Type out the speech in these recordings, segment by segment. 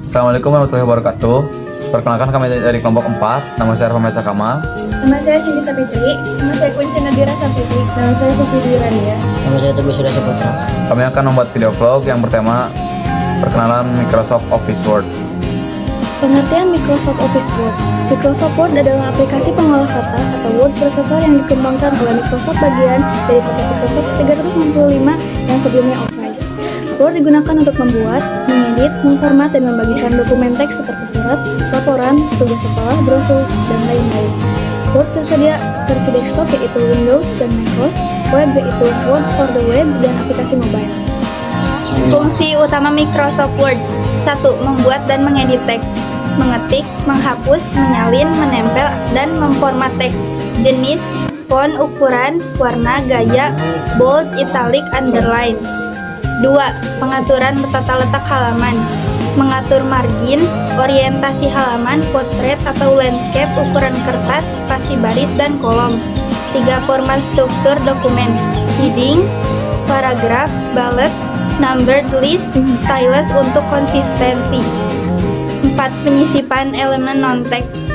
Assalamualaikum warahmatullahi wabarakatuh. Perkenalkan kami dari kelompok 4. Nama saya Rahmat Kamal. Nama saya Cindy Sapitri. Nama saya Quincy Nadira Sapitri. Nama saya Sofi Dirania. Nama saya Teguh Surya Saputra. Kami akan membuat video vlog yang bertema perkenalan Microsoft Office Word. Pengertian Microsoft Office Word. Microsoft Word adalah aplikasi pengolah kata atau word processor yang dikembangkan oleh Microsoft bagian dari paket Microsoft 365 yang sebelumnya Office. Word digunakan untuk membuat, mengedit, memformat, dan membagikan dokumen teks seperti surat, laporan, tugas sekolah, brosur, dan lain-lain. Word tersedia versi desktop yaitu Windows dan MacOS, web yaitu Word for the web, dan aplikasi mobile. Fungsi utama Microsoft Word: 1. Membuat dan mengedit teks, mengetik, menghapus, menyalin, menempel, dan memformat teks. Jenis, font, ukuran, warna, gaya, bold, italic, underline. 2. Pengaturan tata letak halaman, mengatur margin, orientasi halaman, potret atau landscape, ukuran kertas, spasi baris, dan kolom. 3. Format struktur dokumen, heading, paragraf, bullet, numbered list, stylus untuk konsistensi. 4. Penyisipan elemen non-teks,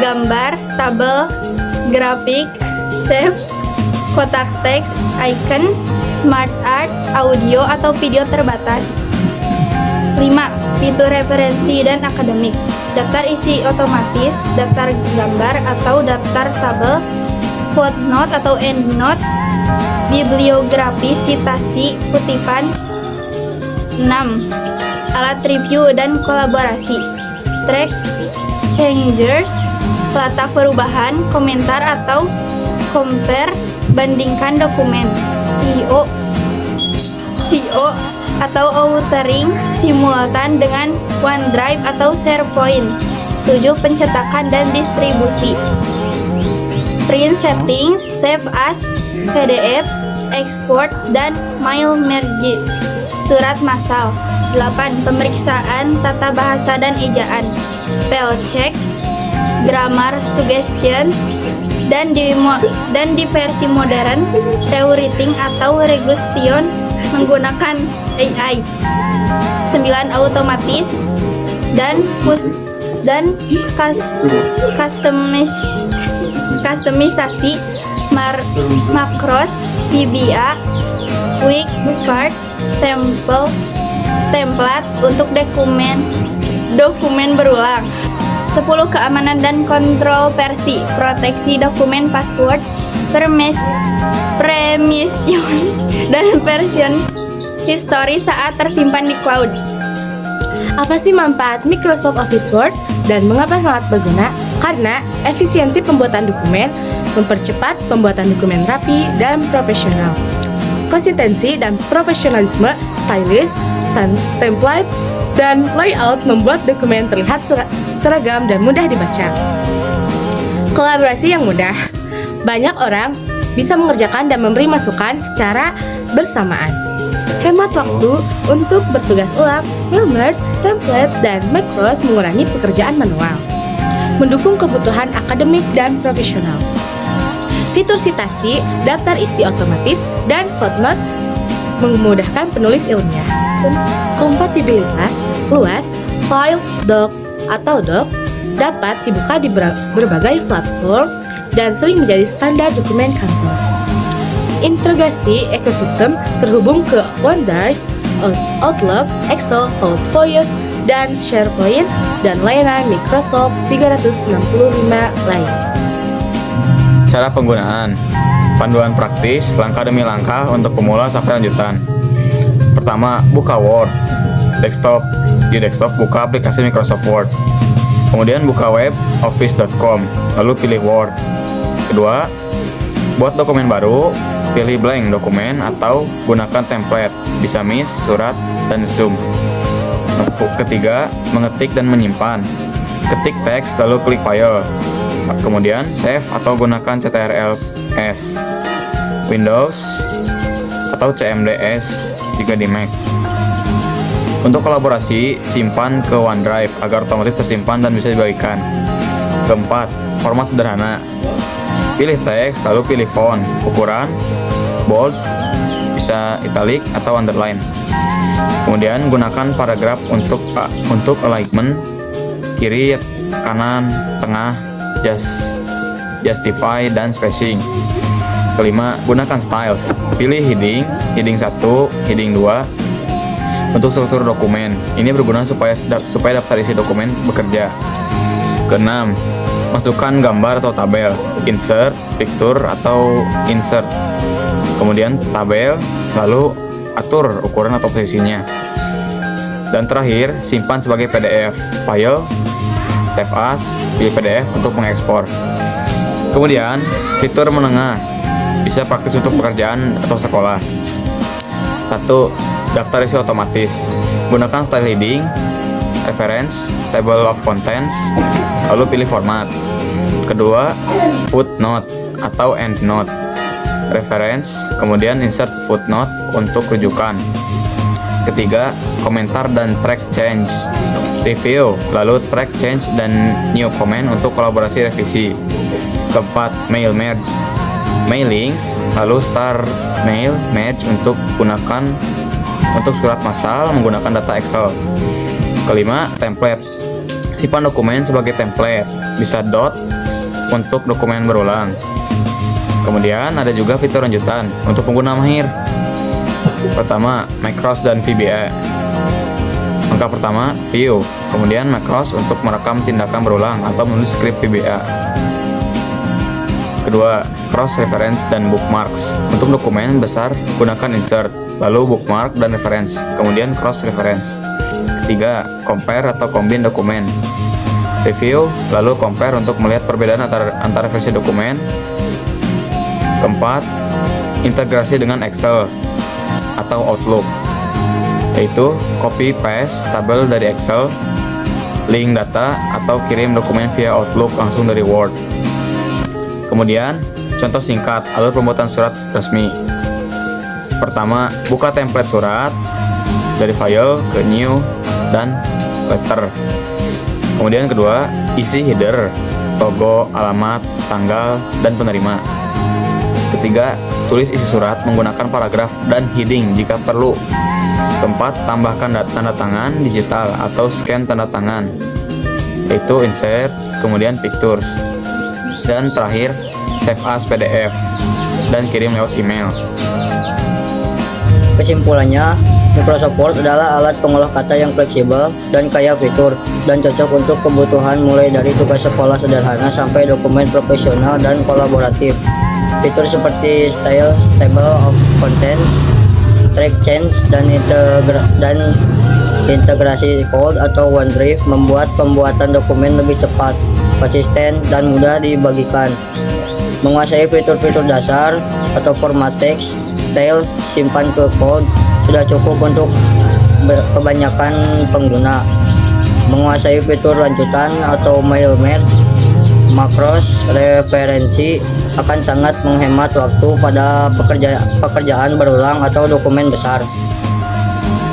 gambar, tabel, grafik, shape, kotak teks, icon, smart art, audio atau video terbatas. 5. Fitur referensi dan akademik, daftar isi otomatis, daftar gambar atau daftar tabel, footnote atau endnote, bibliografi, sitasi, kutipan. 6. Alat review dan kolaborasi, track, changers, pelatak perubahan, komentar atau compare, bandingkan dokumen, CO atau authoring simultan dengan OneDrive atau SharePoint. 7. Pencetakan dan distribusi, print settings, save as, PDF, export, dan mail merge, surat massal. 8. Pemeriksaan tata bahasa dan ejaan, spell check, grammar suggestion, dan di versi modern, rewriting atau regustion menggunakan AI. 9. Otomatis dan customisasi makros, VBA, quick cards, template untuk dokumen berulang. 10. Keamanan dan kontrol versi, proteksi dokumen, password, permission, dan version history saat tersimpan di cloud. Apa sih manfaat Microsoft Office Word dan mengapa sangat berguna? Karena efisiensi pembuatan dokumen, mempercepat pembuatan dokumen rapi dan profesional. Konsistensi dan profesionalisme, stylish, template, dan layout membuat dokumen terlihat seragam dan mudah dibaca. Kolaborasi yang mudah. Banyak orang bisa mengerjakan dan memberi masukan secara bersamaan. Hemat waktu untuk bertugas ulang, merge, template, dan macros mengurangi pekerjaan manual. Mendukung kebutuhan akademik dan profesional. Fitur sitasi, daftar isi otomatis, dan footnote memudahkan penulis ilmiah. Kompatibilitas luas, file, docs, atau docs dapat dibuka di berbagai platform dan sering menjadi standar dokumen kantor. Integrasi ekosistem terhubung ke OneDrive, Outlook, Excel, PowerPoint, dan SharePoint, dan layanan Microsoft 365 lain. Cara penggunaan, panduan praktis, langkah demi langkah untuk pemula sampai lanjutan. Pertama, buka Word. Di desktop buka aplikasi Microsoft Word. Kemudian buka web office.com, lalu pilih Word. Kedua, buat dokumen baru, pilih blank dokumen atau gunakan template, bisa miss, surat, dan zoom. Ketiga, mengetik dan menyimpan. Ketik teks lalu klik file. Kemudian save atau gunakan CTRL-S, Windows atau CMD-S jika di Mac. Untuk kolaborasi, simpan ke OneDrive agar otomatis tersimpan dan bisa dibagikan. Keempat, format sederhana. Pilih teks, lalu pilih font, ukuran, bold, bisa italic atau underline. Kemudian gunakan paragraf untuk alignment kiri, kanan, tengah, justify, dan spacing. Kelima, gunakan styles. Pilih heading 1, heading 2 untuk struktur dokumen. Ini berguna supaya daftar isi dokumen bekerja. Keenam, masukkan gambar atau tabel, insert, picture, atau insert. Kemudian tabel, lalu atur ukuran atau posisinya. Dan terakhir, simpan sebagai PDF, file, save as, pilih PDF untuk mengekspor. Kemudian, fitur menengah, bisa praktis untuk pekerjaan atau sekolah. 1. Daftar isi otomatis. Gunakan style heading, reference, table of contents, lalu pilih format. Kedua, footnote atau endnote, reference, kemudian insert footnote untuk rujukan. Ketiga, komentar dan track change, review, lalu track change dan new comment untuk kolaborasi revisi. Keempat, mail merge, mailings, lalu star mail merge untuk surat massal menggunakan data Excel. Kelima, template. Simpan dokumen sebagai template, bisa docs untuk dokumen berulang. Kemudian ada juga fitur lanjutan untuk pengguna mahir. Pertama, Macros dan VBA. Langkah pertama, view, kemudian Macros untuk merekam tindakan berulang atau menulis skrip VBA. Kedua, cross reference dan bookmarks. Untuk dokumen besar, gunakan insert, lalu bookmark dan reference, kemudian cross reference. Ketiga, compare atau combine dokumen. Review, lalu compare untuk melihat perbedaan antara versi dokumen. Keempat, integrasi dengan Excel atau Outlook, yaitu copy paste tabel dari Excel, link data, atau kirim dokumen via Outlook langsung dari Word. Kemudian, contoh singkat alur pembuatan surat resmi. Pertama, buka template surat dari file ke new dan letter. Kemudian kedua, isi header, logo, alamat, tanggal, dan penerima. Ketiga, tulis isi surat menggunakan paragraf dan heading jika perlu. Keempat, tambahkan tanda tangan digital atau scan tanda tangan, yaitu insert, kemudian pictures. Dan terakhir, save as PDF dan kirim lewat email. Kesimpulannya, Microsoft Word adalah alat pengolah kata yang fleksibel dan kaya fitur dan cocok untuk kebutuhan mulai dari tugas sekolah sederhana sampai dokumen profesional dan kolaboratif. Fitur seperti style, table of contents, track change, dan integrasi code atau OneDrive membuat pembuatan dokumen lebih cepat, konsisten, dan mudah dibagikan. Menguasai fitur-fitur dasar atau format teks, style, simpan ke code sudah cukup untuk kebanyakan pengguna. Menguasai fitur lanjutan atau mail merge, makros, referensi akan sangat menghemat waktu pada pekerjaan berulang atau dokumen besar.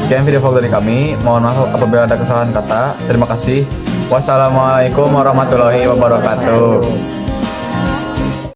Sekian video vlog dari kami. Mohon maaf apabila ada kesalahan kata. Terima kasih. Wassalamualaikum warahmatullahi wabarakatuh.